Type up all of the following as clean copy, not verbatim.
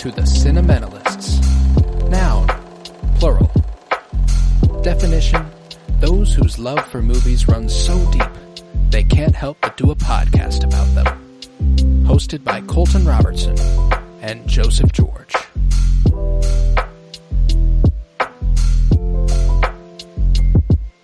to the Cinementalists. Noun, plural. Definition, those whose love for movies runs so deep, they can't help but do a podcast about them. Hosted by Colton Robertson and Joseph George.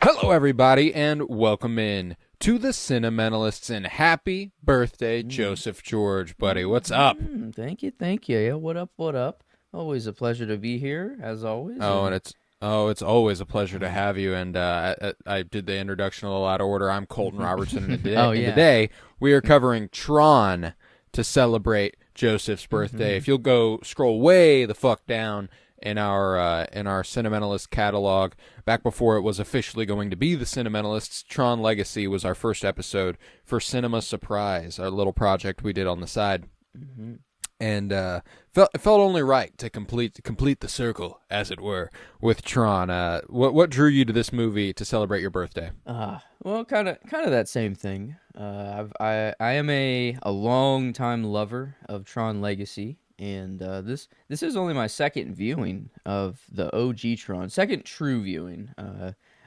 Hello everybody, and welcome in to the Cinementalists, and happy birthday, Joseph George, buddy. What's up? Thank you. Yeah, what up? Always a pleasure to be here, as always. It's always a pleasure to have you, and I did the introduction in a lot of order. I'm Colton Robertson, and today we are covering Tron to celebrate Joseph's birthday. If you'll go scroll way the fuck down in our Cinementalist catalog, back before it was officially going to be the Cinementalists, Tron Legacy was our first episode for Cinema Surprise, our little project we did on the side. And it felt only right to complete the circle, as it were, with Tron. What drew you to this movie to celebrate your birthday? Well, kind of that same thing. I am a long time lover of Tron Legacy, and this is only my second viewing of the OG Tron, second true viewing,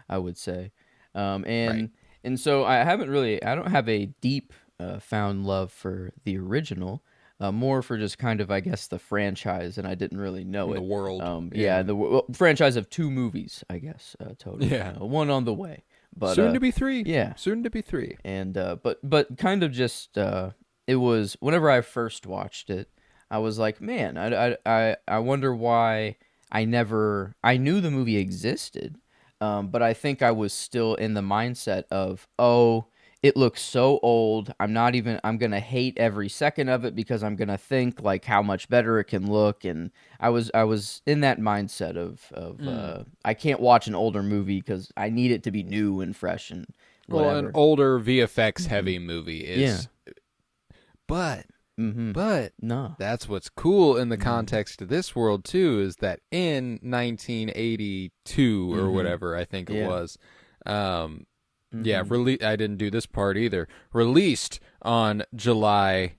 I would say. And so I don't have a deep found love for the original. More for just kind of, I guess, the franchise, and I didn't really know it. The world. The franchise of two movies, I guess, totally. Yeah. One on the way. But, soon to be three. Yeah. Soon to be three. And, but kind of just, it was, whenever I first watched it, I was like, man, I wonder why I knew the movie existed, but I think I was still in the mindset of, it looks so old. I'm going to hate every second of it because I'm going to think like how much better it can look. And I was in that mindset of I can't watch an older movie because I need it to be new and fresh and whatever. Well, an older VFX heavy movie is, but no, that's what's cool in the context of this world too, is that in 1982 or whatever, I think it was, I didn't do this part either. Released on July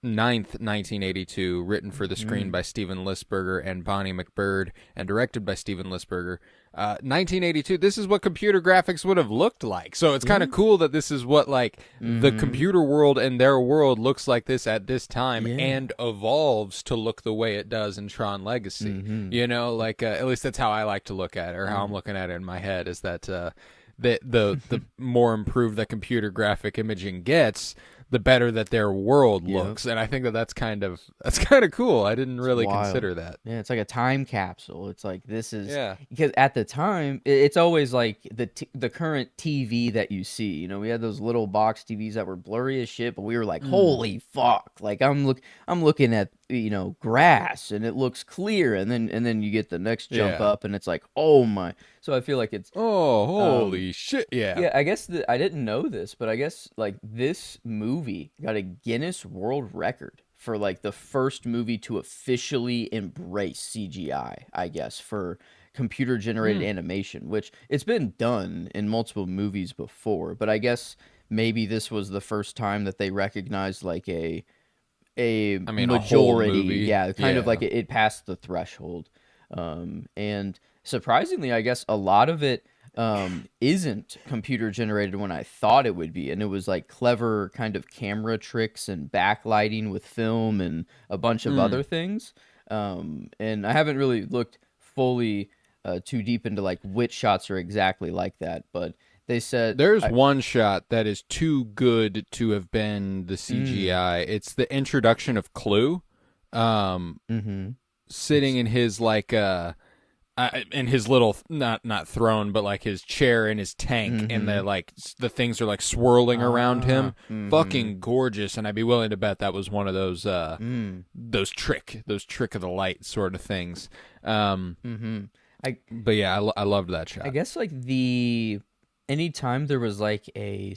9th, 1982, written for the screen by Steven Lisberger and Bonnie McBird, and directed by Steven Lisberger. 1982, this is what computer graphics would have looked like. So it's kind of cool that this is what, like, the computer world and their world looks like this at this time and evolves to look the way it does in Tron Legacy. You know, like, at least that's how I like to look at it, or how I'm looking at it in my head, is that the more improved the computer graphic imaging gets, the better that their world looks. And I think that's kind of cool. I didn't really consider that. Yeah, it's like a time capsule. It's like, this is because at the time it's always like the current TV that you see. You know, we had those little box TVs that were blurry as shit, but we were like, holy fuck! Like I'm looking at, you know, grass and it looks clear, and then you get the next jump up and it's like, oh my. So I feel like it's holy shit. Yeah, I guess I didn't know this, but I guess like this movie got a Guinness World Record for like the first movie to officially embrace CGI, I guess, for computer generated animation, which it's been done in multiple movies before, but I guess maybe this was the first time that they recognized like a majority, of like it passed the threshold, and surprisingly, I guess a lot of it isn't computer generated when I thought it would be, and it was like clever kind of camera tricks and backlighting with film and a bunch of other things, and I haven't really looked fully too deep into like which shots are exactly like that, but they said there's one shot that is too good to have been the CGI. It's the introduction of Clue, sitting in his like in his little not throne, but like his chair in his tank, and the things are like swirling around him. Fucking gorgeous, and I'd be willing to bet that was one of those trick of the light sort of things. But yeah, I loved that shot. I guess like anytime there was like I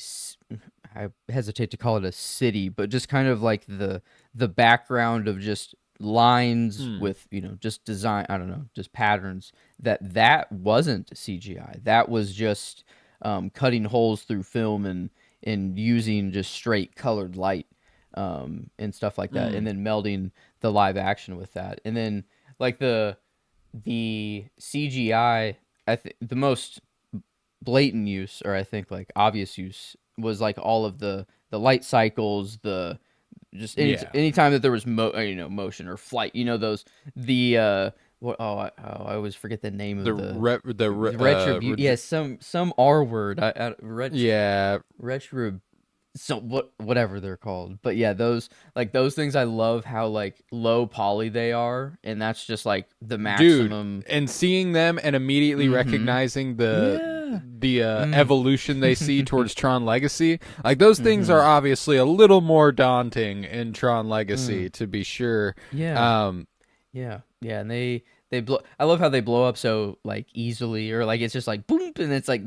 hesitate to call it a city, but just kind of like the background of just lines with, you know, just design, I don't know, just patterns, that wasn't CGI. That was just cutting holes through film and using just straight colored light. and stuff like that, and then melding the live action with that, and then like the CGI. I think the most blatant use, or I think like obvious use, was like all of the light cycles, the just anytime that there was motion or flight, those what I always forget the name of the retribution. Yeah, some R word. Retro. So whatever they're called, but yeah, those things, I love how like low poly they are, and that's just like the maximum. Dude, and seeing them and immediately recognizing the evolution they see towards Tron Legacy, like those things are obviously a little more daunting in Tron Legacy, to be sure. And they blow. I love how they blow up so like easily, or like it's just like boom, and it's like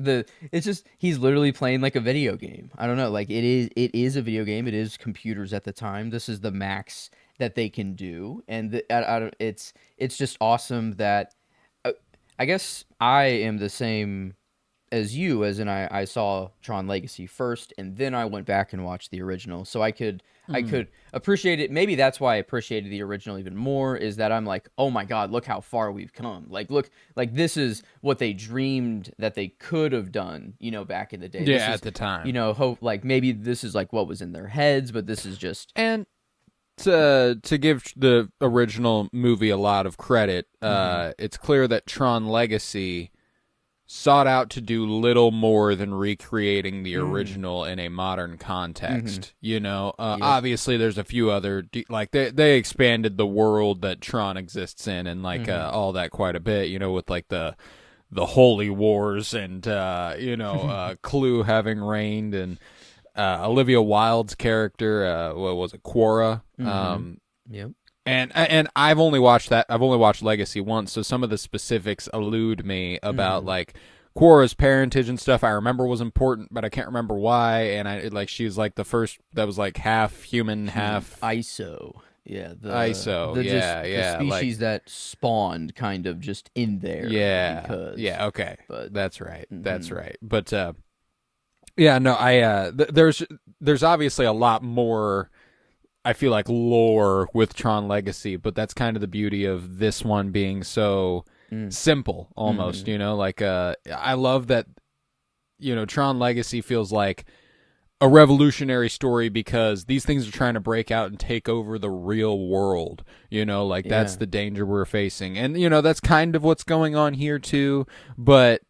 he's literally playing like a video game. I don't know, like it is a video game. It is computers at the time. This is the max that they can do, and it's just awesome that I guess I am the same as you, as in I saw Tron Legacy first, and then I went back and watched the original, so I could appreciate it. Maybe that's why I appreciated the original even more, is that I'm like, oh my god, look how far we've come. Like, look, like this is what they dreamed that they could have done, back in the day. Yeah, at the time. Hope like maybe this is like what was in their heads, but this is just and. To give the original movie a lot of credit, it's clear that Tron Legacy sought out to do little more than recreating the original in a modern context. Obviously there's a few other like they expanded the world that Tron exists in, and like all that quite a bit, with like the Holy Wars and Clue having reigned, and Olivia Wilde's character, what was it, Quora? Yep. And I've only watched Legacy once, so some of the specifics elude me about like Quora's parentage and stuff. I remember was important, but I can't remember why. And she's like the first that was like half human, half ISO. Yeah, the species that spawned kind of just in there. Yeah, okay, but that's right. But there's obviously a lot more, I feel like, lore with Tron Legacy, but that's kind of the beauty of this one being so simple almost, I love that, Tron Legacy feels like a revolutionary story because these things are trying to break out and take over the real world, that's the danger we're facing. And, that's kind of what's going on here too, but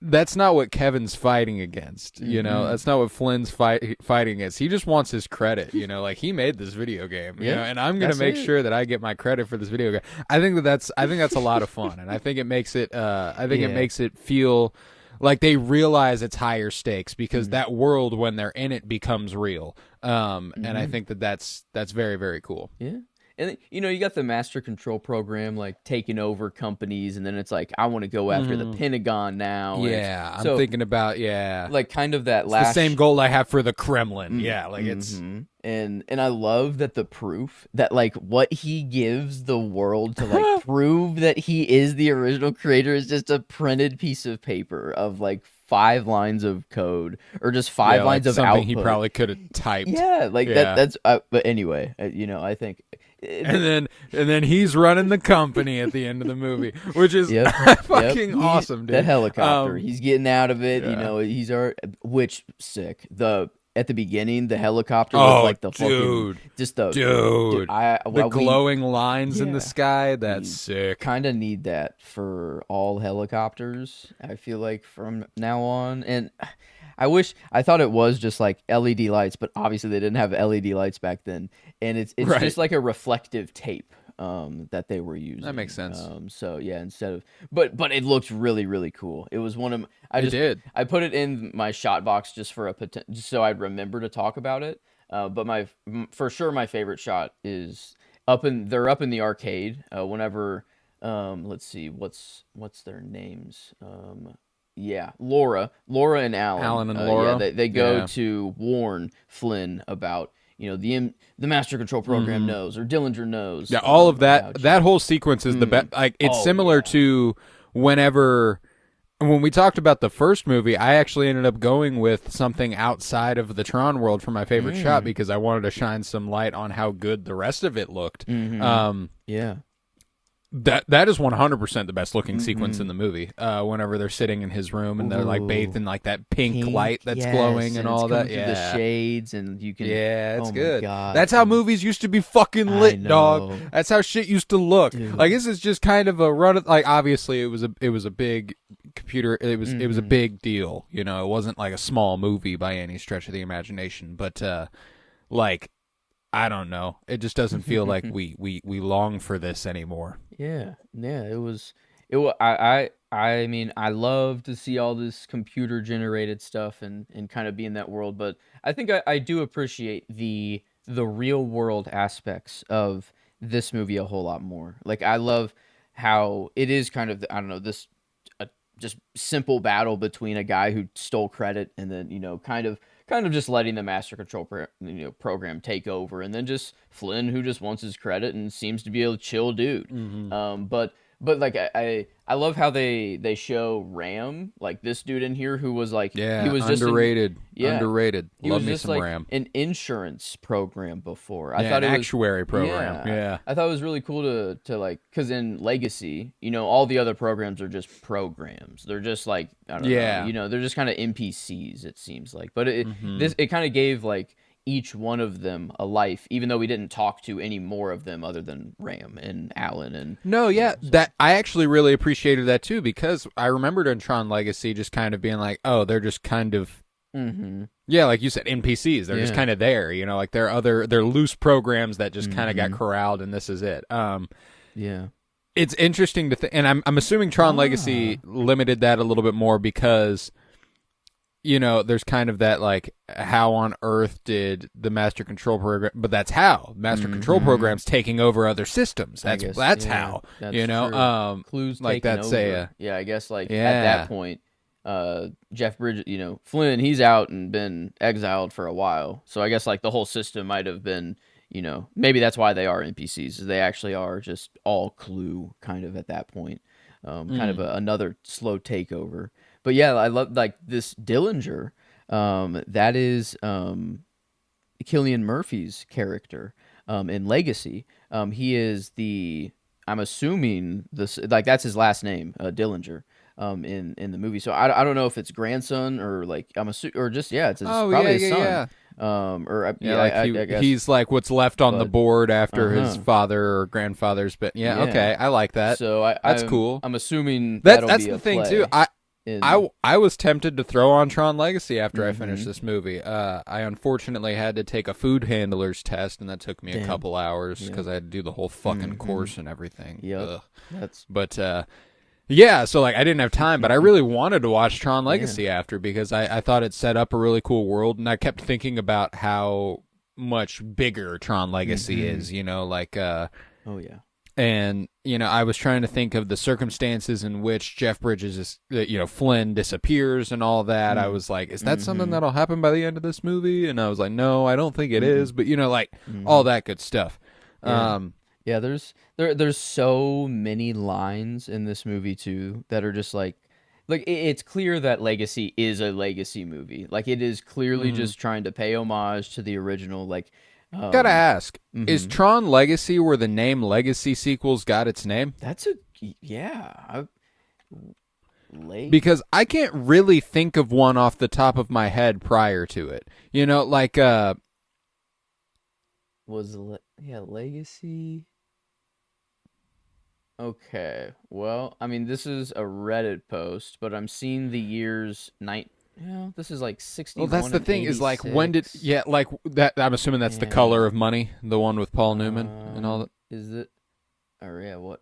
that's not what Kevin's fighting against, That's not what Flynn's fighting against. He just wants his credit, like he made this video game, and I'm gonna make sure that I get my credit for this video game. I think that's a lot of fun, and I think it makes it. It makes it feel like they realize it's higher stakes because that world, when they're in it, becomes real. And I think that's very, very cool. Yeah. And you got the master control program like taking over companies, and then it's like, I want to go after the Pentagon now. Yeah, I'm thinking about like kind of that the same goal I have for the Kremlin. Yeah, like it's and I love that the proof that like what he gives the world to like prove that he is the original creator is just a printed piece of paper of like 5 lines of code, or just 5 lines of something output. He probably could have typed. Yeah, like that's. But anyway, I think. And then he's running the company at the end of the movie, which is fucking awesome, dude. The helicopter, he's getting out of it. He's which sick. At the beginning, the helicopter was like the fucking the glowing lines in the sky. That's sick. Kind of need that for all helicopters, I feel like, from now on. And I thought it was just like LED lights, but obviously they didn't have LED lights back then. And it's just like a reflective tape that they were using. That makes sense. So yeah, instead of but it looked really, really cool. It was one of I put it in my shot box just for just so I'd remember to talk about it. But for sure my favorite shot is they're up in the arcade. Whenever let's see, what's their names? Laura and Alan. Alan and Laura. They go to warn Flynn about the master control program knows, or Dillinger knows. Yeah, all of that whole sequence is the best. Like it's similar to whenever when we talked about the first movie, I actually ended up going with something outside of the Tron world for my favorite shot because I wanted to shine some light on how good the rest of it looked. Yeah. That is 100% the best looking sequence in the movie. Whenever they're sitting in his room and they're like bathed in like that pink light that's glowing and all that. Yeah, the shades and you can. Yeah, it's oh good. My God, that's how movies used to be fucking lit, dog. That's how shit used to look. Dude. Like this is just kind of a run. Like obviously it was a big computer. It was a big deal. You know, it wasn't like a small movie by any stretch of the imagination. But like. I don't know. It just doesn't feel like we long for this anymore. Yeah. It was. I mean, I love to see all this computer generated stuff and kind of be in that world, but I think I do appreciate the real world aspects of this movie a whole lot more. Like I love how it is kind of I don't know this just simple battle between a guy who stole credit and then kind of just letting the master control program take over, and then just Flynn who just wants his credit and seems to be a chill dude. But like I love how they show Ram, like this dude in here who was like he was just underrated. Underrated. He Love was me just some like Ram. an insurance program before. I Yeah, thought an it was actuary program. Yeah. I thought it was really cool to like because in Legacy, all the other programs are just programs. They're just like I don't know, they're just kind of NPCs. It seems like, but it kind of gave like each one of them a life, even though we didn't talk to any more of them other than Ram and Alan and that I actually really appreciated that too because I remembered in Tron Legacy just kind of being like, oh, they're just kind of like you said, NPCs. They're just kind of there, like they're loose programs that just kind of got corralled, and this is it. It's interesting to think, and I'm assuming Tron Legacy limited that a little bit more because. There's kind of that, like, how on earth did the Master Control Program... But that's how. Master Control Program's taking over other systems. That's how. That's true. Clues like taken that's over. I guess, like, at that point, Jeff Bridges... Flynn, he's out and been exiled for a while. So I guess, like, the whole system might have been, maybe that's why they are NPCs. Is they actually are just all Clue, kind of, at that point. Kind of another slow takeover. But yeah, I love like this Dillinger. That is Cillian Murphy's character in Legacy. He is I'm assuming this like that's his last name, Dillinger. In the movie, so I don't know if it's grandson or like or just it's probably his son. I guess he's like what's left on the board after his father or grandfather's been. Okay, I like that. So that's cool. I'm assuming that's the thing too. I was tempted to throw on Tron Legacy after I finished this movie. I unfortunately had to take a food handler's test, and that took me a couple hours because I had to do the whole fucking course and everything. So like I didn't have time, but I really wanted to watch Tron Legacy after because I thought it set up a really cool world, and I kept thinking about how much bigger Tron Legacy is. And, I was trying to think of the circumstances in which Jeff Bridges is, Flynn disappears and all that. I was like, is that something that'll happen by the end of this movie? And I was like, no, I don't think it is. But, all that good stuff. There's so many lines in this movie, too, that are just like it's clear that Legacy is a Legacy movie. Like, it is clearly just trying to pay homage to the original, like... Gotta ask, is Tron Legacy where the name Legacy Sequels got its name? Because I can't really think of one off the top of my head prior to it. Legacy. Okay, well, I mean, this is a Reddit post, but I'm seeing the years this is like 61. Well, that's the thing is like when did that? I'm assuming that's The Color of Money, the one with Paul Newman and all that. Is it? Or what?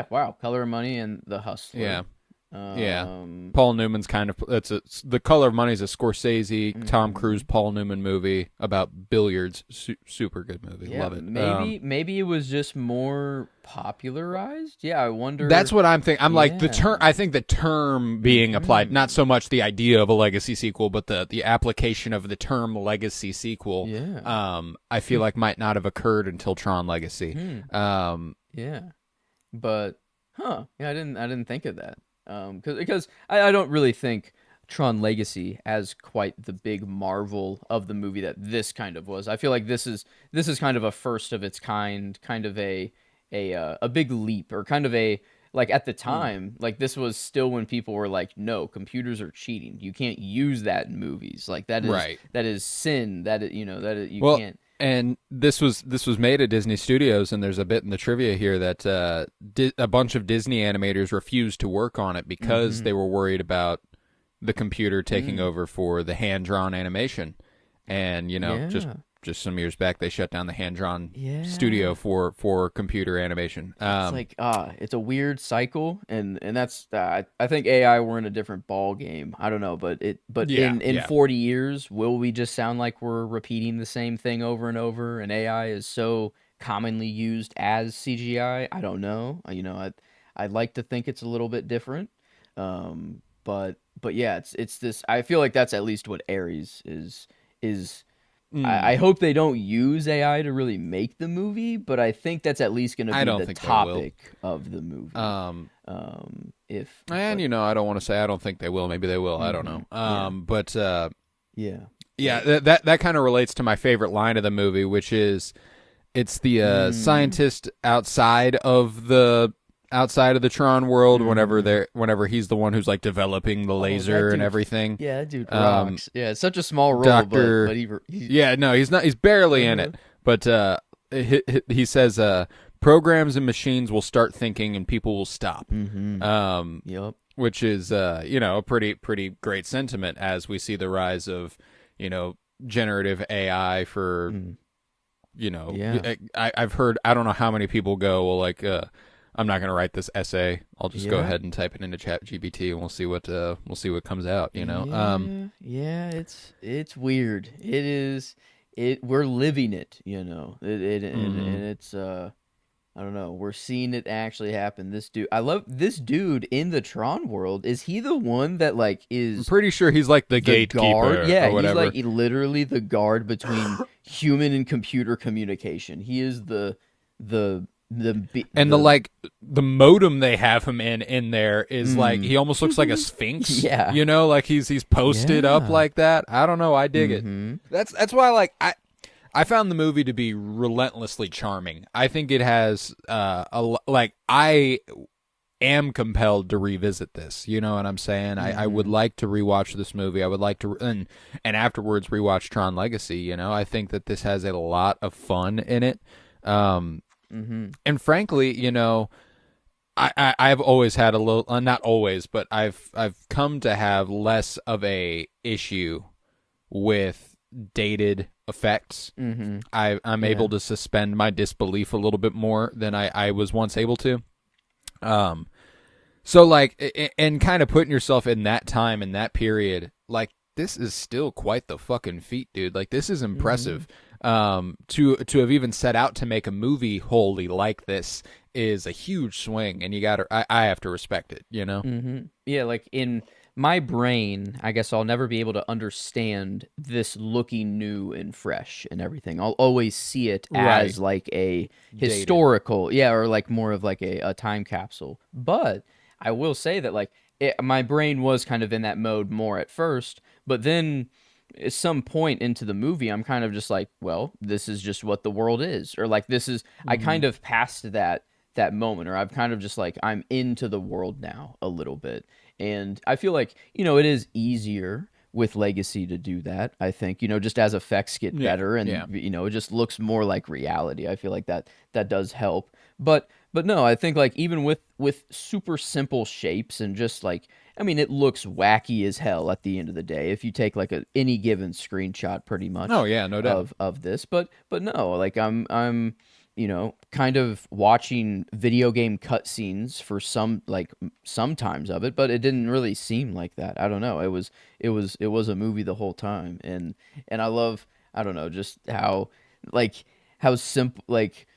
Wow, Color of Money and The Hustler. Paul Newman's kind of it's The Color of Money is a Scorsese, Tom Cruise, Paul Newman movie about billiards. Super good movie, love it. Maybe it was just more popularized. I wonder. That's what I'm thinking. I'm like the term. I think the term being applied, not so much the idea of a legacy sequel, but the application of the term legacy sequel. I feel like might not have occurred until Tron Legacy. But I didn't think of that. Because I don't really think Tron Legacy as quite the big marvel of the movie that this kind of was. I feel like this is kind of a first of its kind of a big leap, or kind of a, like, at the Mm. time, like, this was still when people were like, no, computers are cheating. You can't use that in movies. Like, Right. that is sin. You Well, can't. and this was made at Disney Studios, and there's a bit in the trivia here that a bunch of Disney animators refused to work on it because Mm-hmm. they were worried about the computer taking over for the hand drawn animation. And just Yeah. some years back, they shut down the hand drawn Yeah. studio for computer animation. It's like, it's a weird cycle, and that's, I think AI, we're in a different ball game. I don't know, but Yeah, in yeah. 40 years, will we just sound like we're repeating the same thing over and over, and AI is so commonly used as CGI? I don't know. I'd like to think it's a little bit different. But yeah, it's this. I feel like that's at least what Ares is. I Mm, hope they don't use AI to really make the movie, but I think that's at least going to I be don't the think they will. topic of the movie. Um, If and but I don't want to say I don't think they will. Maybe they will. I don't know. Yeah, But yeah, yeah, but that kind of relates to my favorite line of the movie, which is it's the mm, scientist outside of the Tron world. mm-hmm. Whenever he's the one who's like developing the Oh, that laser and dude, everything. yeah, that dude Um, rocks. Yeah, it's such a small role, but Doctor, he yeah, no, he's not. He's barely in uh, it, but he says programs and machines will start thinking and people will stop. mm-hmm. Um, Yep. which is a pretty great sentiment as we see the rise of generative AI for Mm. Yeah. I've heard, I don't know how many people go, well, like, I'm not going to write this essay. I'll just go Yeah. ahead and type it into Chat GPT, and we'll see what comes out. Yeah, yeah, it's weird. We're living it, and Mhm. it's I don't know. We're seeing it actually happen. I love this dude in the Tron world. Is he the one that, like, I'm is pretty sure he's like the the guard? gatekeeper Yeah, or he's like whatever. literally the guard between human and computer communication. He is And the the modem they have him in there is like, mm. he almost looks like a sphinx. Yeah. Like he's posted up Yeah. like that. I don't know. I dig it. Mm-hmm. That's why, like, I found the movie to be relentlessly charming. I think it has like, I am compelled to revisit this. You know what I'm saying? I would Mm-hmm. like to rewatch this movie. I would like to and afterwards rewatch Tron Legacy. I think that this has a lot of fun in it. Mm-hmm. And frankly, I've always had a little, not always, but I've come to have less of a issue with dated effects. Mm-hmm. I'm Yeah. able to suspend my disbelief a little bit more than I was once able to. Um, so, like, and kind of putting yourself in that time, in that period, like, this is still quite the fucking feat, dude. Like, this is Mm-hmm. impressive. To have even set out to make a movie wholly like this is a huge swing, and I have to respect it. Mm-hmm. Yeah, like, in my brain, I guess I'll never be able to understand this looking new and fresh and everything. I'll always see it Right. as like a Dated. historical, yeah, or like more of like a time capsule. But I will say that, like, my brain was kind of in that mode more at first, but then at some point into the movie, I'm kind of just like, well, this is just what the world is, or like, this is, I Hmm. kind of passed that moment, or I've kind of just like, I'm into the world now a little bit. And I feel like, it is easier with Legacy to do that. I think, just as effects get Yeah. better, Yeah. and it just looks more like reality. I feel like that does help. But no, I think, like, even with super simple shapes, and just like, I mean, it looks wacky as hell at the end of the day if you take like any given screenshot, pretty Oh much, yeah, no doubt. of this. But no, like, I'm kind of watching video game cutscenes for sometimes of it, but it didn't really seem like that. I don't know. It was a movie the whole time, and I don't know, just like how simple, like,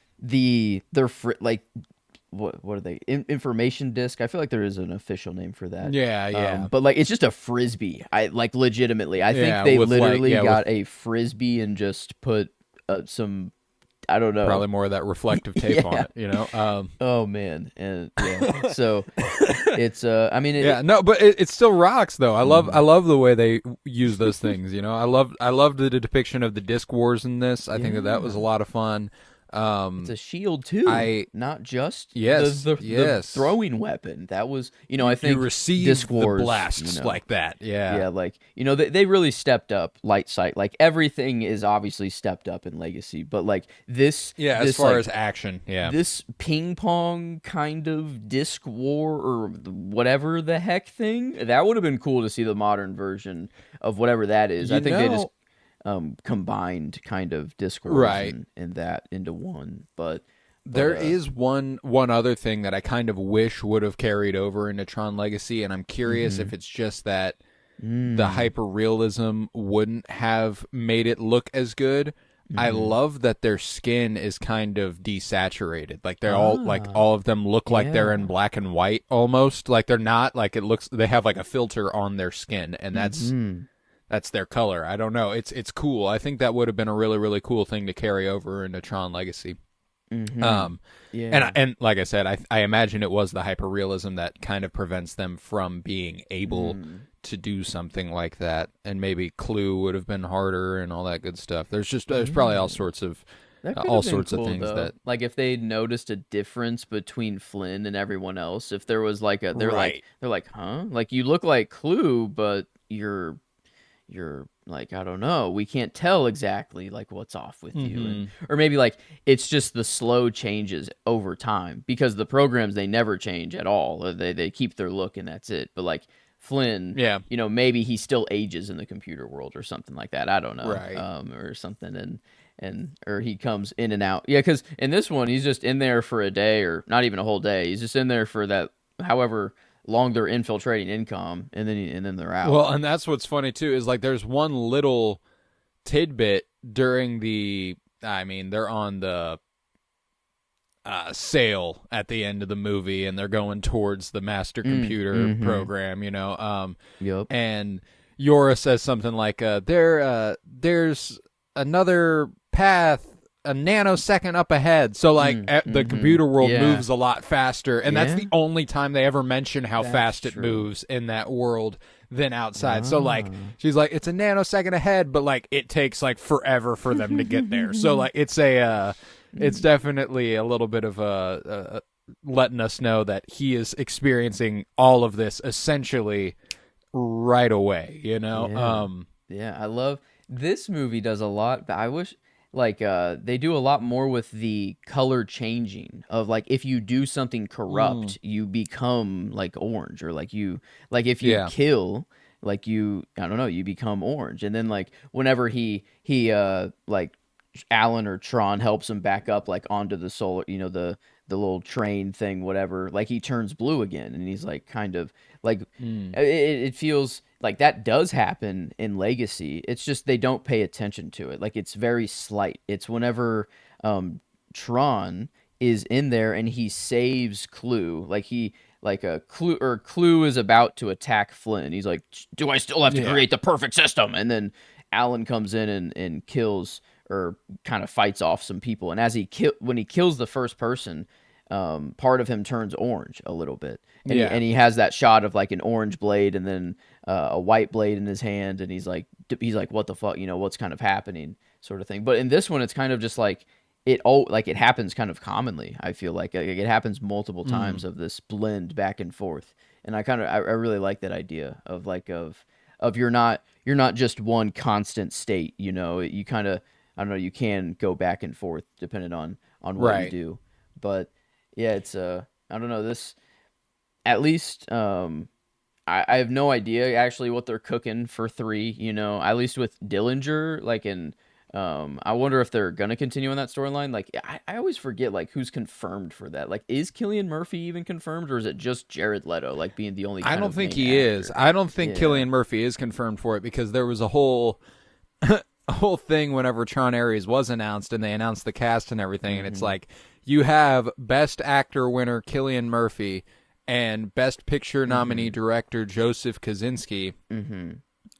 like, what are they, information disc? I feel like there is an official name for that. Yeah. Yeah. But like, it's just a frisbee. I like, legitimately, I think Yeah. they With, like, literally yeah, with got a frisbee and just put some, I don't know. Probably more of that reflective tape on it, you know. Oh man, and yeah, so it's I mean, no, but it still rocks though. I love the way they use those things. You know, I love the depiction of the disc wars in this. I think that was a lot of fun. It's a shield too, not just the throwing weapon. That was, I think you receive disc wars, the blasts like that. Yeah, like they really stepped up light sight. Like everything is obviously stepped up in Legacy, but like this, as far as action, this ping pong kind of disc war or whatever the heck thing, that would have been cool to see the modern version of whatever that is. I think they just combined kind of disc wars and that into one, but there is one other thing that I kind of wish would have carried over into Tron Legacy, and I'm curious if it's just that the hyper realism wouldn't have made it look as good. I love that their skin is kind of desaturated, like they're all of them look like they're in black and white almost, like they're not, like it looks, they have like a filter on their skin, and that's their color. I don't know. It's cool. I think that would have been a really, really cool thing to carry over into Tron Legacy. And like I said, I imagine it was the hyperrealism that kind of prevents them from being able to do something like that. And maybe Clue would have been harder and all that good stuff. There's probably all sorts of cool, things though. that, like, if they noticed a difference between Flynn and everyone else, if there was like they're like, huh? Like, you look like Clue, but you're like, I don't know, we can't tell exactly like what's off with you, or maybe like it's just the slow changes over time, because the programs, they never change at all. They keep their look and that's it. But like Flynn, maybe he still ages in the computer world or something like that. I don't know, or something, or he comes in and out. Yeah, because in this one he's just in there for a day, or not even a whole day. He's just in there for that however long they're infiltrating Incom, and then they're out. Well, and that's what's funny too, is like there's one little tidbit during they're on the sail at the end of the movie, and they're going towards the master computer program, and Yora says something like, there's another path a nanosecond up ahead, so like the computer world moves a lot faster, and that's the only time they ever mention how fast it moves in that world than outside. So like she's like, it's a nanosecond ahead, but like it takes like forever for them to get there. So like it's definitely a little bit of letting us know that he is experiencing all of this essentially right away, I love this movie. Does a lot, but I wish they do a lot more with the color changing of, like, if you do something corrupt, you become like orange, or if you kill, like, you become orange. And then like whenever he like Alan or Tron helps him back up like onto the solar, the little train thing, whatever, like he turns blue again, and he's like kind of like it feels like that does happen in Legacy. It's just they don't pay attention to it. Like, it's very slight. It's whenever Tron is in there and he saves Clue. Clue is about to attack Flynn. He's like, do I still have to create the perfect system? And then Alan comes in and kills, or kind of fights off some people. And when he kills the first person, part of him turns orange a little bit. And he has that shot of like an orange blade and then a white blade in his hand, and he's like, what the fuck, what's kind of happening, sort of thing. But in this one, it's kind of just like it happens kind of commonly. I feel like it happens multiple times of this blend back and forth, and I really like that idea of you're not just one constant state. You kind of, I don't know, you can go back and forth depending on what you do. But yeah, it's I don't know, this, at least I have no idea actually what they're cooking for 3, at least with Dillinger, like, and I wonder if they're gonna continue on that storyline. Like, I always forget like who's confirmed for that. Like, is Cillian Murphy even confirmed, or is it just Jared Leto like being the only? I don't think he is. I don't think Cillian Murphy is confirmed for it, because there was a whole thing whenever Tron Ares was announced, and they announced the cast and everything, and it's like, you have Best Actor winner Cillian Murphy and Best Picture nominee director Joseph Kosinski,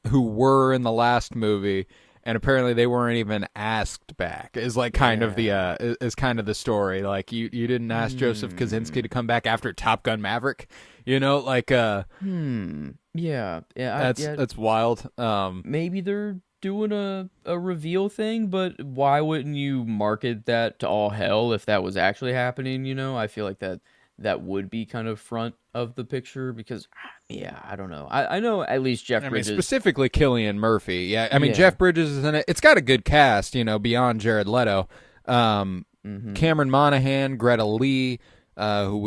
who were in the last movie, and apparently they weren't even asked back. Is like kind of the is kind of the story. Like you didn't ask Joseph Kosinski to come back after Top Gun Maverick, like Yeah. that's wild. Maybe they're doing a reveal thing, but why wouldn't you market that to all hell if that was actually happening? I feel like that would be kind of front of the picture because, I don't know. I know at least Jeff Bridges. Specifically Cillian Murphy. Yeah, I mean, Yeah. Jeff Bridges is in it. It's got a good cast, beyond Jared Leto. Cameron Monaghan, Greta Lee, who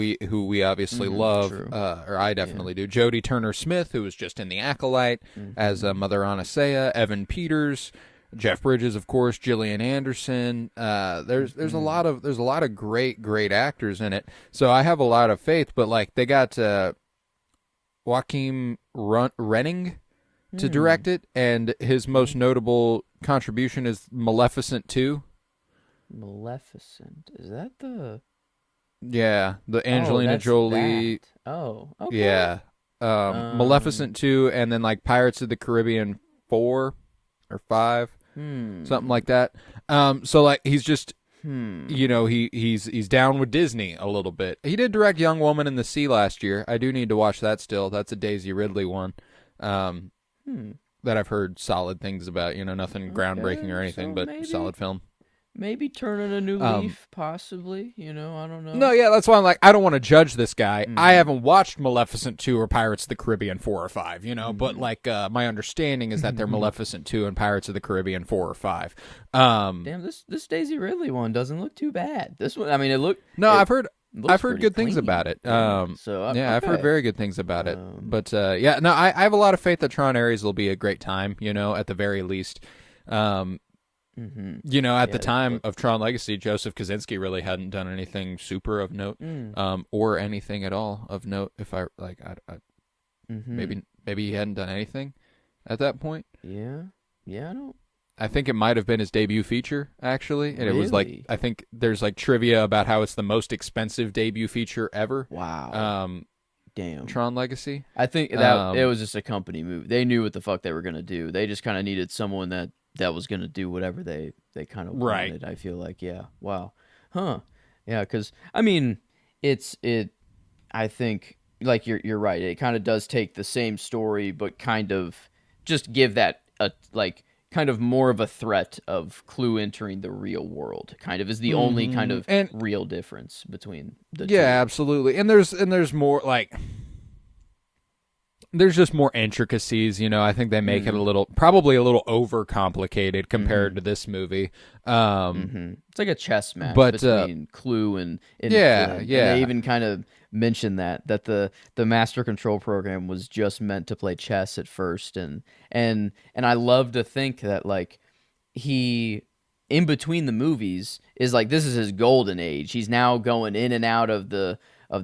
we obviously love, true. or I definitely do. Jodie Turner-Smith, who was just in The Acolyte as Mother Anastasia. Evan Peters, Jeff Bridges, of course, Gillian Anderson. There's a lot of great actors in it. So I have a lot of faith. But like they got Joachim Renning to direct it, and his most notable contribution is Maleficent 2. Maleficent, is that the? Yeah, the Angelina that's Jolie. that. Oh, okay. Yeah, Maleficent 2, and then like Pirates of the Caribbean 4 or 5, something like that. So like he's just, he's down with Disney a little bit. He did direct Young Woman in the Sea last year. I do need to watch that still. That's a Daisy Ridley one. That I've heard solid things about. Nothing groundbreaking or anything, but solid film. Maybe turning a new leaf, possibly. I don't know. No, yeah, that's why I'm like, I don't want to judge this guy. I haven't watched Maleficent 2 or Pirates of the Caribbean 4 or 5, but like my understanding is that they're Maleficent 2 and Pirates of the Caribbean 4 or 5. Damn, this Daisy Ridley one doesn't look too bad. This one, I mean, I've heard pretty good things clean. about it. I've heard very good things about it. But I have a lot of faith that Tron Ares will be a great time, at the very least. At the time of Tron Legacy, Joseph Kosinski really hadn't done anything super of note, or anything at all of note. If maybe he hadn't done anything at that point. Yeah, I don't. I think it might have been his debut feature, actually, and Really? it was like I think there's like trivia about how it's the most expensive debut feature ever. Wow. Damn. Tron Legacy. I think that it was just a company move. They knew what the fuck they were gonna do. They just kind of needed someone that was gonna do whatever they kind of wanted. I feel like, yeah. Wow. Huh. Yeah. Because I mean, I think like you're right. It kind of does take the same story, but kind of just give that kind of more of a threat of Clue entering the real world. Kind of is the only kind of real difference between the two. Yeah, absolutely. And there's more like there's just more intricacies, I think they make it probably a little overcomplicated compared to this movie. It's like a chess match between Clue and Flynn. And they even kind of mentioned that the Master Control program was just meant to play chess at first, and I love to think that like he in between the movies is like this is his golden age. He's now going in and out of the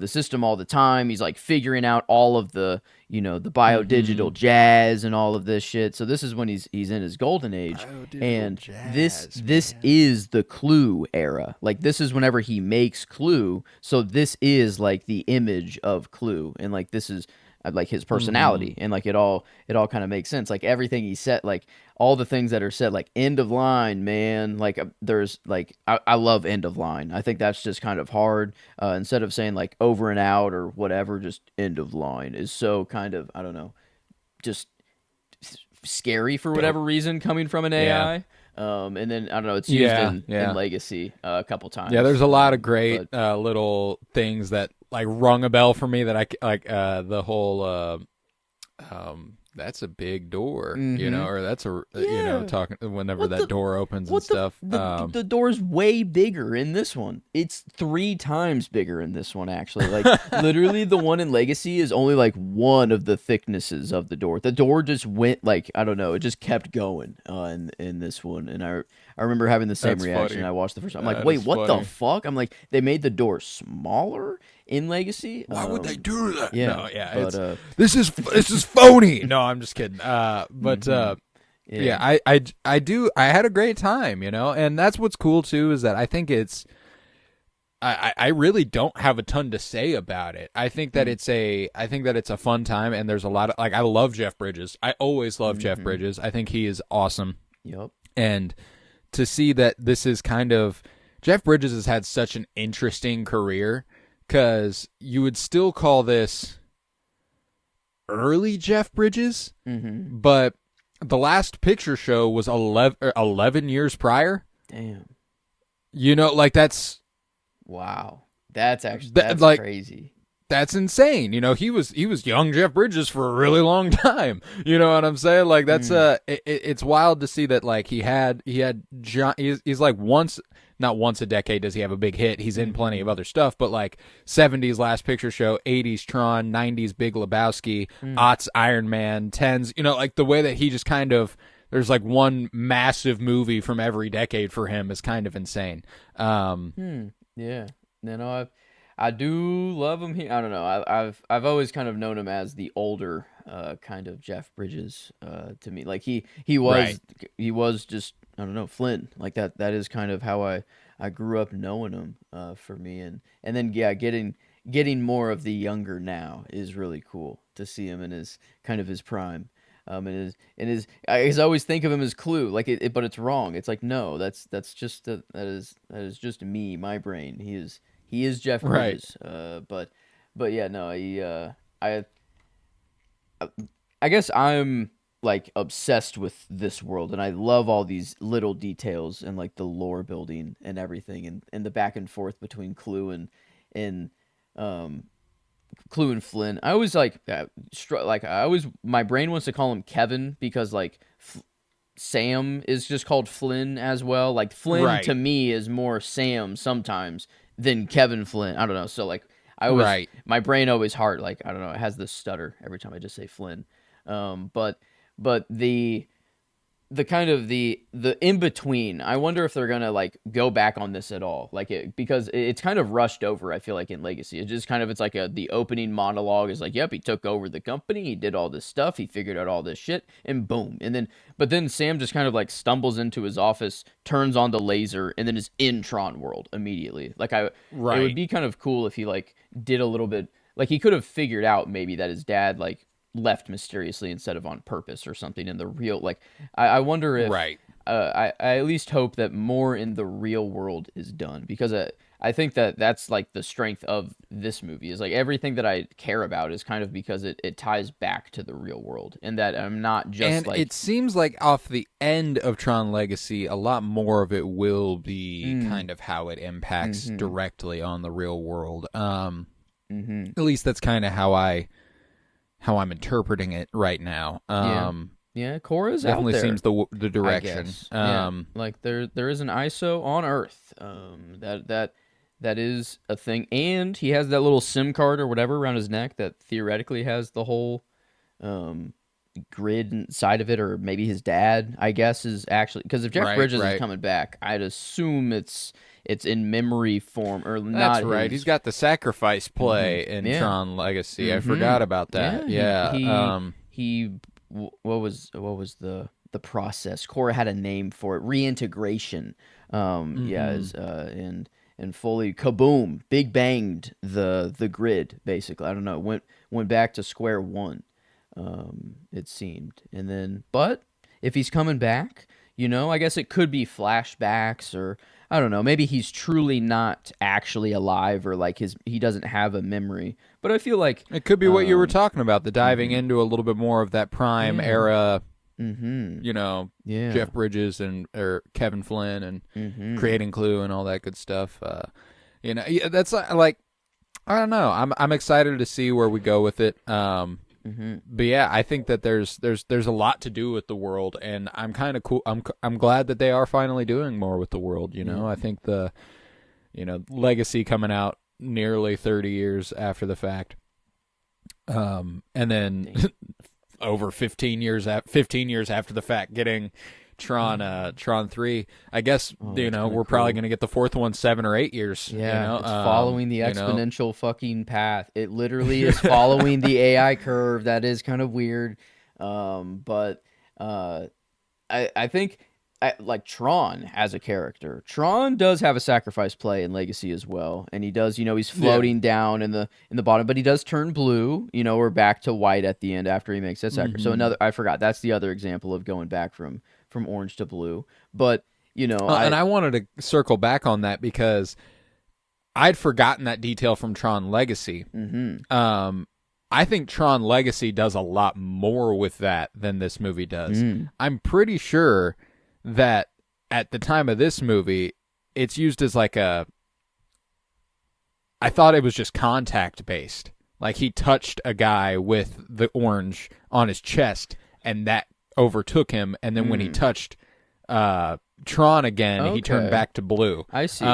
system all the time. He's like figuring out all of the the biodigital jazz and all of this shit. So this is when he's in his golden age, and this is the Clue era. Like this is whenever he makes Clue. So this is like the image of Clue, and like this is like his personality, and like it all kind of makes sense. Like everything he said, like all the things that are said, like end of line, man. Like there's like I love end of line. I think that's just kind of hard. Instead of saying like over and out or whatever, just end of line is so kind of, I don't know, just scary for whatever reason coming from an AI. And then I don't know, it's used in Legacy a couple times. Yeah, there's a lot of great little things that like rung a bell for me that I like the whole that's a big door, or that's a talking whenever that door opens and stuff. The door's way bigger in this one. It's 3 times bigger in this one, actually. Like literally, the one in Legacy is only like one of the thicknesses of the door. The door just went like, I don't know, it just kept going in this one. And I remember having the same reaction. I watched the first time. I'm like, wait, what the fuck? I'm like, they made the door smaller in Legacy. Why would they do that? Yeah, no, yeah. But, this is phony. No, I'm just kidding. I had a great time, and that's what's cool too is that I think it's. I really don't have a ton to say about it. I think that it's a fun time, and there's a lot of like I love Jeff Bridges. I always love Jeff Bridges. I think he is awesome. Yep. And to see that this is kind of Jeff Bridges has had such an interesting career, because you would still call this early Jeff Bridges, but the last picture show was 11 years prior. Damn. You know, like that's wow. That's actually that's like crazy. That's insane. You know, he was young Jeff Bridges for a really long time. You know what I'm saying? Like that's it's wild to see that, like he's like not once a decade does he have a big hit. He's in plenty of other stuff, but like 70s Last Picture Show, 80s Tron, 90s Big Lebowski, aughts Iron Man, 10s, you know, like the way that he just kind of, there's like one massive movie from every decade for him is kind of insane. Yeah. I do love him. I don't know. I've always kind of known him as the older kind of Jeff Bridges to me. Like he was just, I don't know, Flynn. Like that is kind of how I grew up knowing him for me. And then yeah, getting more of the younger now is really cool to see him in his kind of his prime. And I always think of him as Clue, like but it's wrong. It's like, no, that's just that is just me, my brain. He is Jeff Bridges. Right. But yeah, no, I guess I'm like obsessed with this world, and I love all these little details and like the lore building and everything, and the back and forth between Clue and Flynn. I always my brain wants to call him Kevin because like Sam is just called Flynn as well. Like Flynn to me is more Sam sometimes than Kevin Flynn. I don't know. So like my brain always like, I don't know, it has this stutter every time I just say Flynn. But the kind of the in between, I wonder if they're gonna like go back on this at all, like because it's kind of rushed over. I feel like in Legacy, it's like the opening monologue is like, yep, he took over the company, he did all this stuff, he figured out all this shit, and boom, but then Sam just kind of like stumbles into his office, turns on the laser, and then is in Tron world immediately. Like it would be kind of cool if he like did a little bit, like he could have figured out maybe that his dad like left mysteriously instead of on purpose or something in the real, like I wonder if I at least hope that more in the real world is done, because I think that's like the strength of this movie is like everything that I care about is kind of because it ties back to the real world, and that I'm not just and like, it seems like off the end of Tron Legacy a lot more of it will be kind of how it impacts directly on the real world. At least that's kind of how I'm interpreting it right now. Yeah, Korra's definitely out there. Seems the direction. Like there is an ISO on Earth. That is a thing, and he has that little SIM card or whatever around his neck that theoretically has the whole grid inside of it, or maybe his dad, I guess, is actually, because if Jeff Bridges is coming back, I'd assume it's in memory form, or not. That's right. He's got the sacrifice play in Tron Legacy. I forgot about that. What was the process? Korra had a name for it. Reintegration. And fully kaboom, big banged the grid, basically. I don't know. Went back to square one. It seemed. And then, but if he's coming back, you know, I guess it could be flashbacks, or I don't know, maybe he's truly not actually alive, or like he doesn't have a memory. But I feel like it could be what you were talking about, the diving into a little bit more of that prime era, you know, Jeff Bridges or Kevin Flynn and creating Clue and all that good stuff. You know, that's like, I don't know. I'm excited to see where we go with it. But yeah, I think that there's a lot to do with the world, and I'm kind of cool. I'm glad that they are finally doing more with the world. You know, I think Legacy coming out nearly 30 years after the fact, and then over 15 years after the fact, getting Tron 3. I guess we're probably going to get the fourth one 7 or 8 years. Yeah, you know? It's following the exponential fucking path. It literally is following the AI curve. That is kind of weird, but I think like Tron as a character. Tron does have a sacrifice play in Legacy as well, and he does. You know, he's floating down in the bottom, but he does turn blue. You know, or back to white at the end after he makes that sacrifice. So I forgot. That's the other example of going back from from orange to blue. But and I wanted to circle back on that because I'd forgotten that detail from Tron Legacy. I think Tron Legacy does a lot more with that than this movie does. I'm pretty sure that at the time of this movie, it's used as like I thought it was just contact based. Like he touched a guy with the orange on his chest and that overtook him. And then when he touched Tron again, he turned back to blue. I see.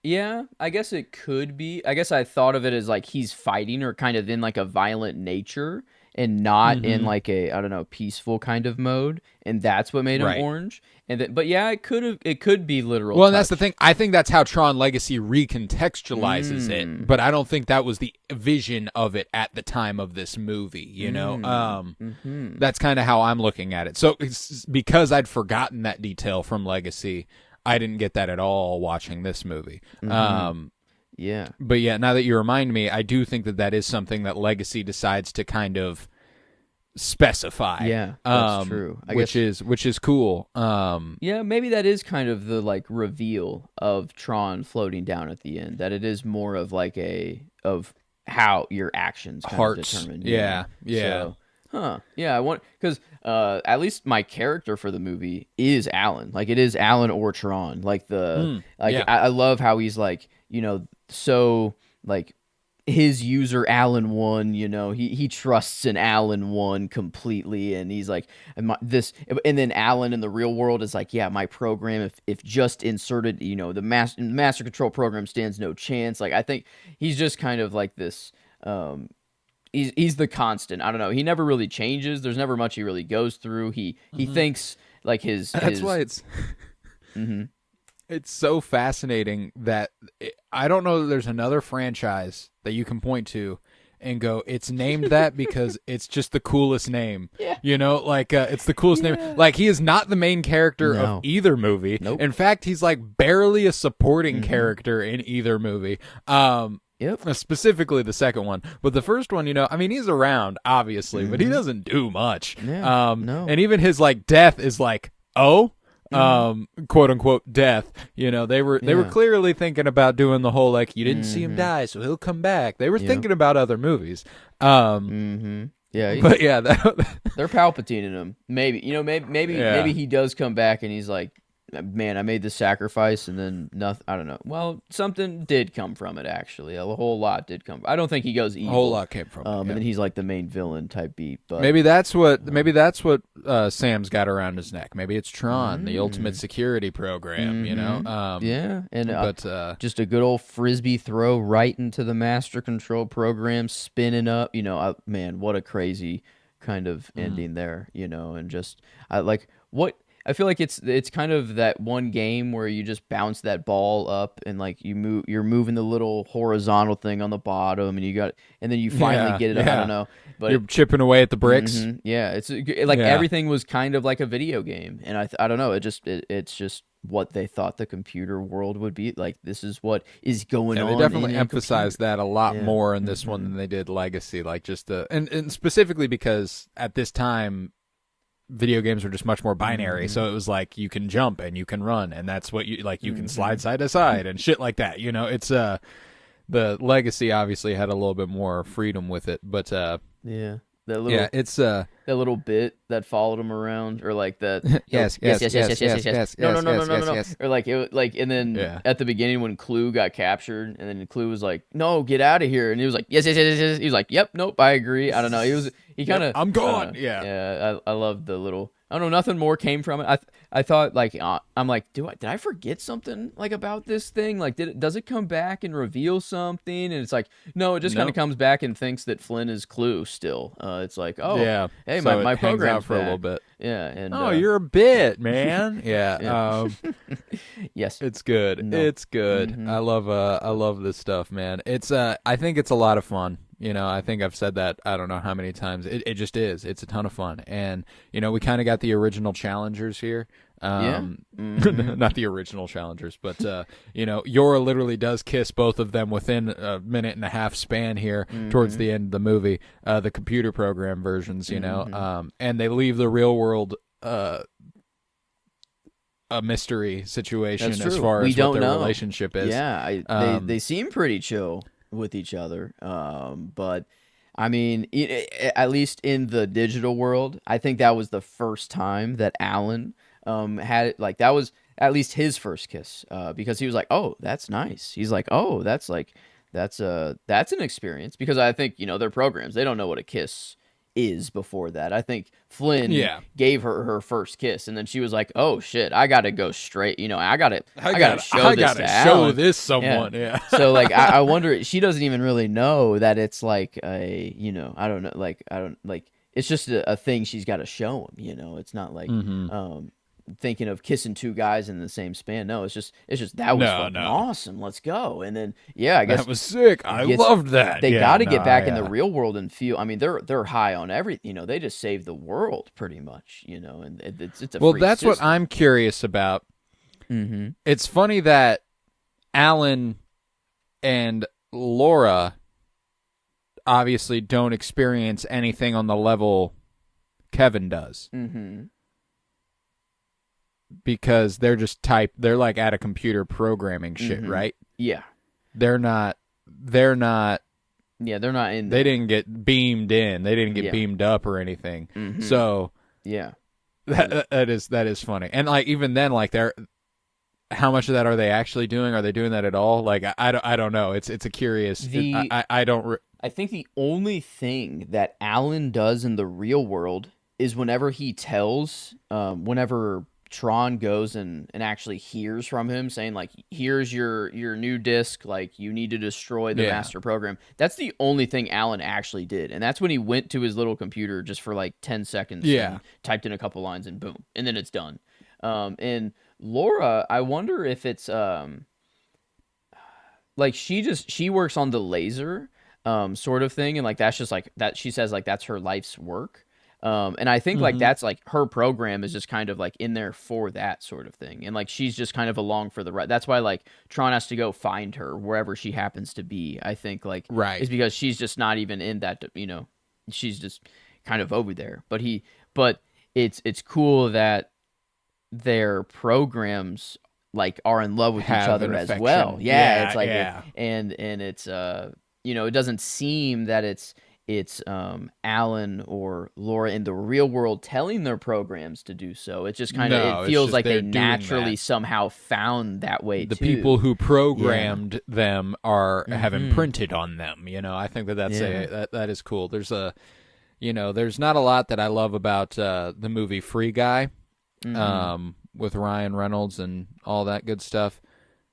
Yeah, I guess it could be. I guess I thought of it as like he's fighting or kind of in like a violent nature and not in like a, I don't know, peaceful kind of mode, and that's what made him orange. And then, but yeah, it could be literal. Well, and that's the thing. I think that's how Tron Legacy recontextualizes it, but I don't think that was the vision of it at the time of this movie. You know, that's kind of how I'm looking at it. So it's because I'd forgotten that detail from Legacy, I didn't get that at all watching this movie. Yeah. But yeah, now that you remind me, I do think that is something that Legacy decides to kind of specify. Yeah, that's true. Which is cool. Yeah, maybe that is kind of the like reveal of Tron floating down at the end. That it is more of like of how your actions kind of determine. Yeah. So, yeah, I want because at least my character for the movie is Alan. Like it is Alan or Tron. Like I love how he's like, so like his user Alan 1, he trusts in Alan 1 completely, and he's like and then Alan in the real world is like, yeah, my program if just inserted, the master control program stands no chance. Like I think he's just kind of like this he's the constant. I don't know. He never really changes. There's never much he really goes through. He thinks like That's why it's it's so fascinating that I don't know that there's another franchise that you can point to and go, it's named that because it's just the coolest name. Yeah. It's the coolest name. Like he is not the main character of either movie. Nope. In fact, he's like barely a supporting character in either movie. Yep. Specifically the second one. But the first one, he's around, obviously, but he doesn't do much. Yeah, no. And even his like death is like, quote unquote death. They were clearly thinking about doing the whole like you didn't see him die, so he'll come back. They were thinking about other movies. Yeah, but yeah, they're Palpatining him. Maybe maybe he does come back and he's like, man, I made the sacrifice and then nothing. I don't know. Well, something did come from it, actually. A whole lot did come. I don't think he goes evil. A whole lot came from it. And then he's like the main villain type beat. But maybe that's what Sam's got around his neck. Maybe it's Tron, the ultimate security program. Yeah, and just a good old frisbee throw right into the master control program, spinning up. Man, what a crazy kind of ending there. And just I feel like it's kind of that one game where you just bounce that ball up and like you're moving the little horizontal thing on the bottom and then you finally get it. I don't know, but you're chipping away at the bricks. Yeah, it's like everything was kind of like a video game, and I don't know. It's just what they thought the computer world would be like. This is what is going on. They definitely emphasized that a lot more in this one than they did Legacy. Like just and specifically because at this time, video games were just much more binary, so it was like you can jump and you can run, and that's what you like. You can slide side to side and shit like that. It's the Legacy obviously had a little bit more freedom with it, but it's that little bit that followed him around, or like that. yes. No. Or like and then at the beginning when Clue got captured, and then Clue was like, "No, get out of here," and he was like, "Yes." He was like, "Yep, nope, I agree." I don't know. He kind of. I'm gone. I love the little. I don't know. Nothing more came from it. I thought like I'm like, did I forget something like about this thing? Like, does it come back and reveal something? And it's like, no, it just kind of comes back and thinks that Flynn is Clue still. It's like, hey, so my program's for back. a little bit. Yeah, and you're a bit, man. Yeah. Yes, it's good. No. It's good. I love this stuff, man. It's I think it's a lot of fun. I think I've said that I don't know how many times. It just is. It's a ton of fun. And, we kind of got the original challengers here. Not the original challengers, but, Yora literally does kiss both of them within a minute and a half span here towards the end of the movie, the computer program versions, and they leave the real world a mystery situation That's as true. far We as what don't their know. relationship is. Yeah, they seem pretty chill with each other. But I mean, at least in the digital world, I think that was the first time that Alan had it. Like that was at least his first kiss. Because he was like, "Oh, that's nice." He's like, "Oh, that's an experience." Because I think they're programs. They don't know what a kiss is before that. I think Flynn Yeah. gave her her first kiss, and then she was like, "Oh shit, I gotta go straight. I gotta show I this gotta to show Alan." this Yeah. someone. Yeah. So like, I wonder. She doesn't even really know that it's like I don't know. Like I don't like. It's just a thing she's got to show him. It's not like hmm um thinking of kissing two guys in the same span. No, it's just that was No, fucking no. awesome. Let's go. And then yeah, I That guess was sick. I gets loved that. they Yeah, got to no, get back in the real world and feel. I mean, they're high on everything. They just saved the world pretty much. And it's a well, free that's what system. I'm curious about. Mm-hmm. It's funny that Alan and Laura obviously don't experience anything on the level Kevin does Mm-hmm. because they're like at a computer programming shit, Mm-hmm. right? Yeah. They're not they're not Yeah. They're not in they there. didn't get beamed in. They didn't get Yeah. beamed up or anything. Mm-hmm. So Yeah. that is funny. And like even then like they're how much of that are they actually doing? Are they doing that at all? Like I don't know. It's a curious. I don't. I think the only thing that Alan does in the real world is whenever he tells, whenever Tron goes and actually hears from him saying like, "Here's your new disc. Like you need to destroy the Yeah. master program." That's the only thing Alan actually did, and that's when he went to his little computer just for like 10 seconds. Yeah. And typed in a couple lines and boom, and then it's done. And Laura, I wonder if it's like she works on the laser sort of thing, and like that's just like that she says like that's her life's work. And I think like that's like her program is just kind of like in there for that sort of thing, and like she's just kind of along for the ride. That's why like Tron has to go find her wherever she happens to be. I think like Right. is because she's just not even in that. She's just kind of over there. But it's cool that their programs like are in love with each Have other an as affection. well. Yeah, it's like yeah. and it's it doesn't seem that it's Alan or Laura in the real world telling their programs to do so. It just kind of No, it it's feels just like they they're doing naturally that. somehow found that way The too. people who programmed them have Mhm. imprinted on them. I think that's Yeah. that is cool. There's not a lot that I love about the movie Free Guy, Mhm. with Ryan Reynolds and all that good stuff.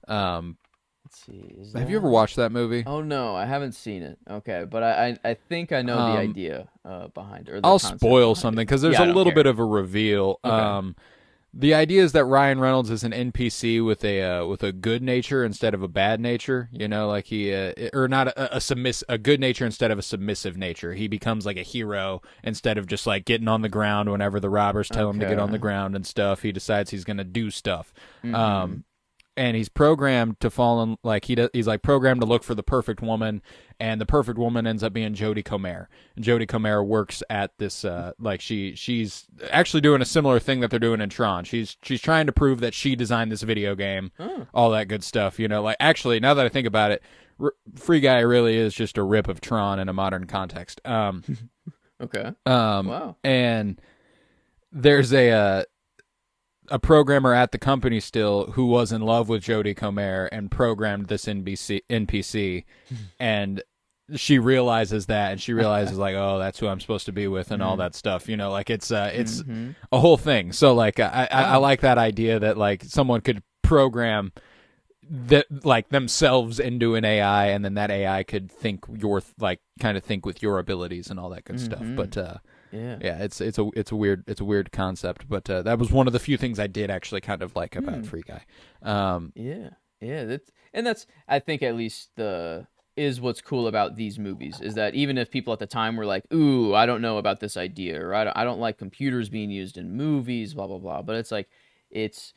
Let's see. Have you ever watched that movie? Oh no, I haven't seen it. Okay, but I think I know the idea behind it. Or the I'll concept spoil behind something it. because there's Yeah, I a don't little care. bit of a reveal. Okay. The idea is that Ryan Reynolds is an NPC with a good nature instead of a bad nature. Like he or not a good nature instead of a submissive nature. He becomes like a hero instead of just like getting on the ground whenever the robbers tell him to get on the Okay. ground and stuff. He decides he's going to do stuff. Mhm. And he's programmed to fall in like he's like programmed to look for the perfect woman, and the perfect woman ends up being Jodie Comer. And Jodie Comer works at this like she's actually doing a similar thing that they're doing in Tron. She's trying to prove that she designed this video game, Oh. all that good stuff. Like actually now that I think about it, Free Guy really is just a rip of Tron in a modern context. Okay. Wow. And there's a programmer at the company still who was in love with Jodie Comer and programmed this NPC, and she realizes that, and she realizes like, oh, that's who I'm supposed to be with, and all that stuff. Like it's Mhm. a whole thing. So like I like that idea that like someone could program that like themselves into an AI, and then that AI could think kind of think with your abilities and all that good stuff. But Yeah. yeah, it's a weird concept, but that was one of the few things I did actually kind of like about Free Guy. Yeah. Yeah. That's I think at least is what's cool about these movies is that even if people at the time were like, "Ooh, I don't know about this idea," or I don't like computers being used in movies, blah blah blah, but it's like it's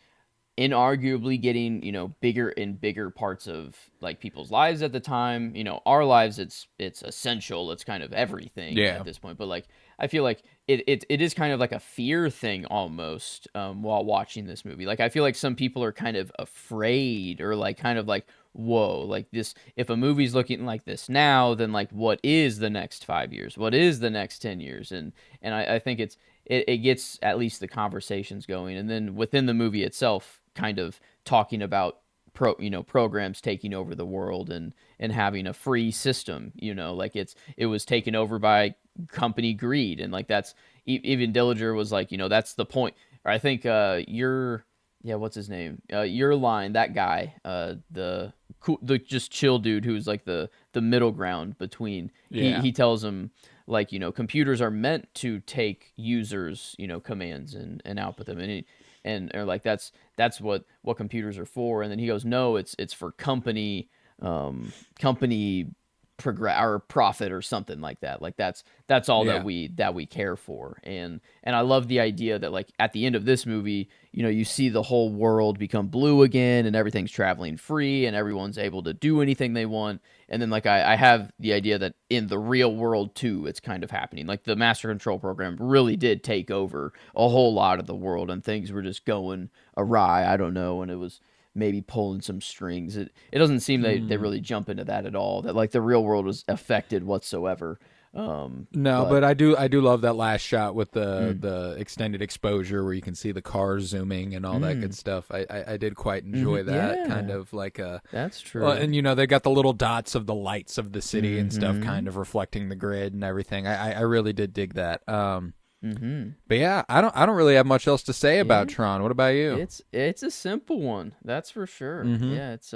inarguably getting bigger and bigger parts of like people's lives at the time. Our lives, it's essential, it's kind of everything Yeah. at this point. But like I feel like it is kind of like a fear thing almost while watching this movie. Like I feel like some people are kind of afraid or like kind of like whoa, like this if a movie's looking like this now, then like what is the next 5 years? What is the next 10 years? And I think it gets at least the conversations going, and then within the movie itself, kind of talking about programs taking over the world and having a free system, like it was taken over by company greed, and like that's even Dillinger was like, that's the point. Or I think yeah, what's his name, your line, that guy, the cool, the just chill dude who's like the middle ground between, Yeah. he tells him like, computers are meant to take users, commands and output them, and or like that's what computers are for. And then he goes, no, it's for company progress or profit or something like that. Like that's all Yeah. that we care for. And I love the idea that like at the end of this movie, you see the whole world become blue again, and everything's traveling free, and everyone's able to do anything they want. And then like I have the idea that in the real world too, it's kind of happening. Like the master control program really did take over a whole lot of the world, and things were just going awry. I don't know, and it was maybe pulling some strings. It doesn't seem they really jump into that at all. That like the real world was affected whatsoever. No, But but I do love that last shot with the extended exposure where you can see the cars zooming and all that good stuff. I did quite enjoy that, Yeah. kind of like a. that's true. Well, and they got the little dots of the lights of the city and stuff, kind of reflecting the grid and everything. I really did dig that. But yeah, I don't really have much else to say about Tron. What about you? It's a simple one, that's for sure. Yeah, it's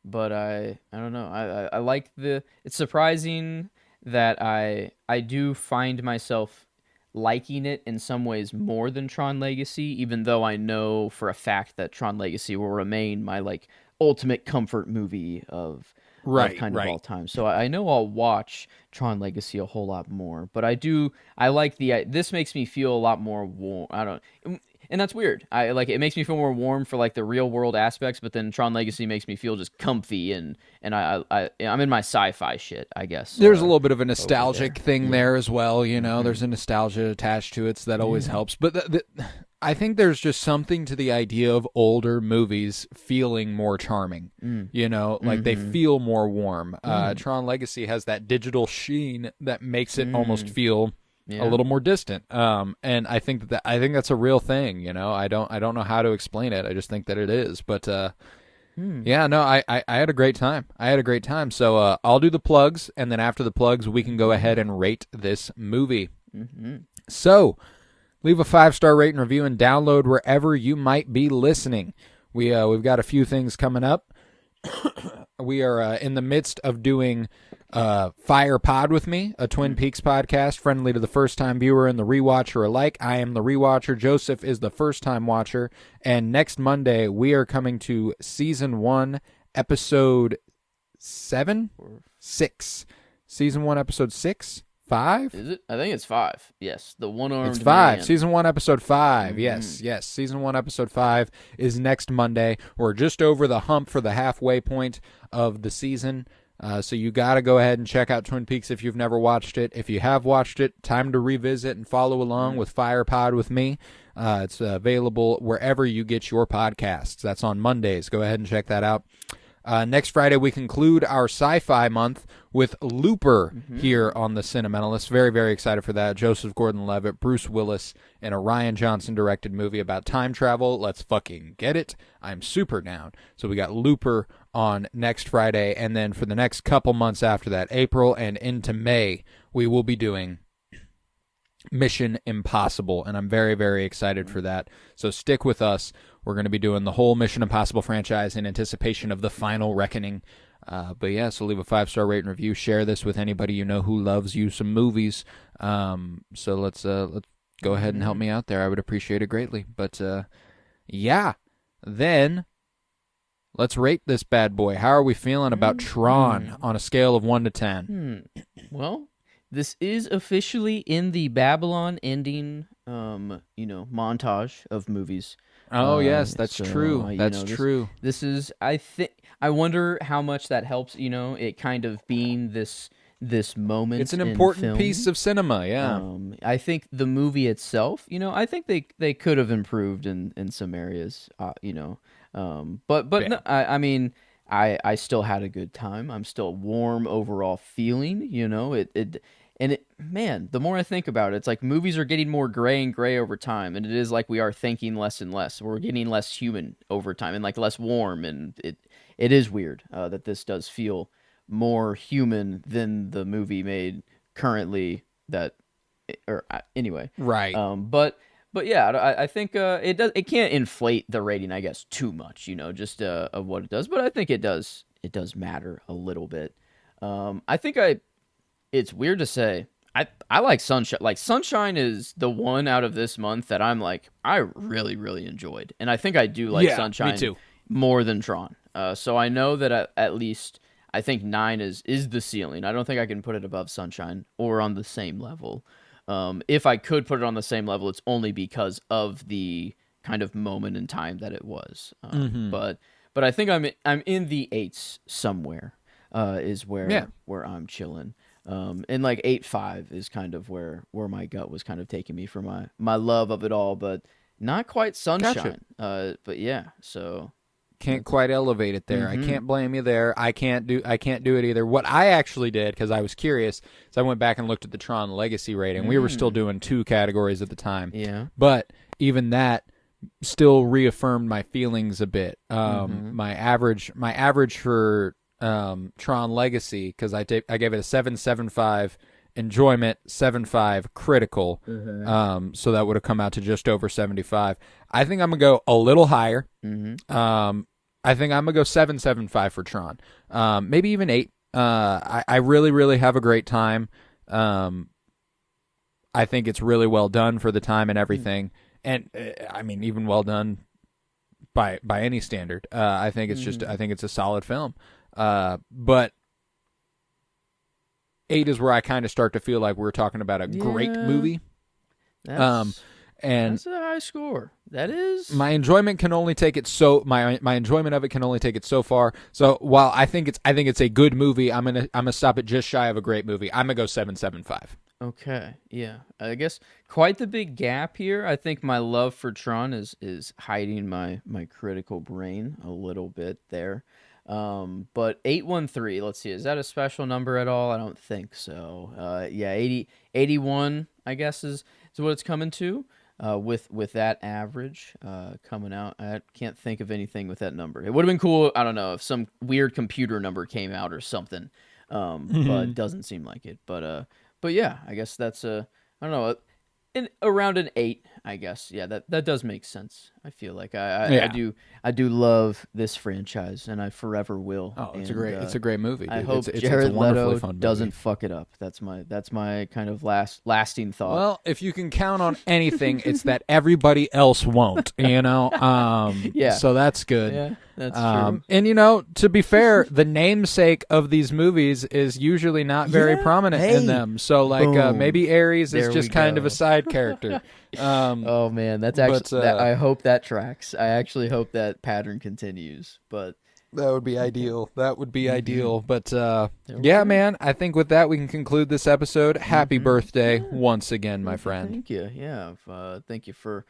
but I don't know. I like it's surprising that I do find myself liking it in some ways more than Tron Legacy, even though I know for a fact that Tron Legacy will remain my like ultimate comfort movie of Right, kind right. of all time. So I know I'll watch Tron Legacy a whole lot more, but I like this makes me feel a lot more warm. I don't and that's weird. I like it makes me feel more warm for like the real world aspects, but then Tron Legacy makes me feel just comfy and I'm in my sci-fi shit, I guess. There's a little bit of a over nostalgic there. thing there as well, There's a nostalgia attached to it, so that always helps. But I think there's just something to the idea of older movies feeling more charming. Like they feel more warm. Tron Legacy has that digital sheen that makes it almost feel a little more distant. And I think I think that's a real thing. I don't know how to explain it. I just think that it is. But yeah, no, I had a great time. So I'll do the plugs, and then after the plugs, we can go ahead and rate this movie. So leave a 5-star rate and review, and download wherever you might be listening. We've got a few things coming up. We are in the midst of doing Fire Pod with Me, a Twin Peaks podcast friendly to the first-time viewer and the rewatcher alike. I am the rewatcher. Joseph is the first-time watcher. And next Monday, we are coming to Season 1, Episode 7? 6. Season 1, Episode 6? 5? Is it? I think it's 5. Yes, the one-armed It's 5. man. Season 1, Episode 5. Yes. Season 1, Episode 5 is next Monday. We're just over the hump for the halfway point of the season. So you got to go ahead and check out Twin Peaks if you've never watched it. If you have watched it, time to revisit and follow along with Fire Pod with me. It's available wherever you get your podcasts. That's on Mondays. Go ahead and check that out. Next Friday, we conclude our sci-fi month with Looper here on The Cinementalists. Very, very excited for that. Joseph Gordon-Levitt, Bruce Willis, and a Rian Johnson-directed movie about time travel. Let's fucking get it. I'm super down. So we got Looper on next Friday, and then for the next couple months after that, April and into May, we will be doing Mission Impossible, and I'm very, very excited for that. So stick with us. We're going to be doing the whole Mission Impossible franchise in anticipation of the final reckoning. But yeah, so leave a 5-star rate and review. Share this with anybody you know who loves you some movies. So let's go ahead and help me out there. I would appreciate it greatly. But yeah, then let's rate this bad boy. How are we feeling about Tron on a scale of 1 to 10? Well, this is officially in the Babylon ending, montage of movies. Oh, yes, that's so, true. That's true. This is, I wonder how much that helps, it kind of being this this moment. It's an in important film. piece of cinema, yeah. I think the movie itself, I think they could have improved in some areas, but Yeah. no, I mean, I still had a good time. I'm still warm overall feeling, man, the more I think about it, it's like movies are getting more gray and gray over time, and it is like we are thinking less and less. We're getting less human over time and like less warm, and it is weird that this does feel more human than the movie made currently that or anyway. Right. But yeah, I think it can't inflate the rating, I guess, too much, just of what it does, but I think it does matter a little bit. I think it's weird to say I like Sunshine. Like Sunshine is the one out of this month that I'm like I really really enjoyed, and I think I do like Yeah, Sunshine me too. more than Tron. So I know that at least I think 9 is the ceiling. I don't think I can put it above Sunshine or on the same level. If I could put it on the same level, it's only because of the kind of moment in time that it was. But I think I'm in the eights somewhere. Is where I'm chilling. And like 8.5 is kind of where my gut was kind of taking me for my love of it all, but not quite Sunshine. Gotcha. But yeah, so Can't quite elevate it there. I can't blame you there. I can't do it either. What I actually did, because I was curious, is I went back and looked at the Tron Legacy rating. We were still doing 2 categories at the time. Yeah. But even that still reaffirmed my feelings a bit. My average for Tron Legacy, because I gave it a 7.75 enjoyment, 7.5 critical. So that would have come out to just over 75. I think I'm gonna go a little higher. I think I'm gonna go 7.75 for Tron. Maybe even 8. I really really have a great time. I think it's really well done for the time and everything, and I mean even well done by any standard. I think it's a solid film. But 8 is where I kind of start to feel like we're talking about a great movie. That's a high score. That is. My enjoyment can only take it so my enjoyment of it can only take it so far. So while I think it's a good movie, I'm gonna stop it just shy of a great movie. I'm gonna go 7.75. Okay, yeah. I guess quite the big gap here. I think my love for Tron is hiding my critical brain a little bit there. But 813, let's see, is that a special number at all? I don't think so. Yeah, 81, I guess is what it's coming to. With that average coming out, I can't think of anything with that number. It would have been cool. I don't know if some weird computer number came out or something, but it doesn't seem like it. But yeah, I guess that's I don't know, around an 8, I guess. Yeah, that does make sense. I feel like I do love this franchise, and I forever will. Oh, it's a great movie. Dude. I hope it's Jared a wonderfully Leto fun movie. doesn't fuck it up. That's my kind of lasting thought. Well, if you can count on anything, it's that everybody else won't. Yeah. So that's good. Yeah, that's true. And to be fair, the namesake of these movies is usually not very prominent in them. So maybe Ares There is just we kind go. of a side character. Oh man, that's actually. I hope that tracks. I actually hope that pattern continues. But that would be ideal. That would be ideal. But yeah, man, I think with that we can conclude this episode. Happy birthday once again, my friend. Thank you. Yeah. Thank you for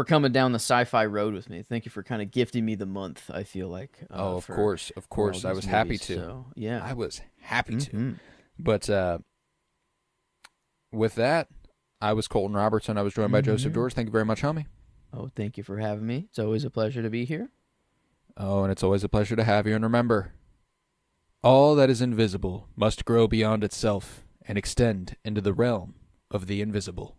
coming down the sci-fi road with me. Thank you for kind of gifting me the month. I feel like. Of course. I was happy to. So, yeah. I was happy to. But with that, I was Colton Robertson. I was joined by Joseph George. Thank you very much, homie. Oh, thank you for having me. It's always a pleasure to be here. Oh, and it's always a pleasure to have you. And remember, all that is invisible must grow beyond itself and extend into the realm of the invisible.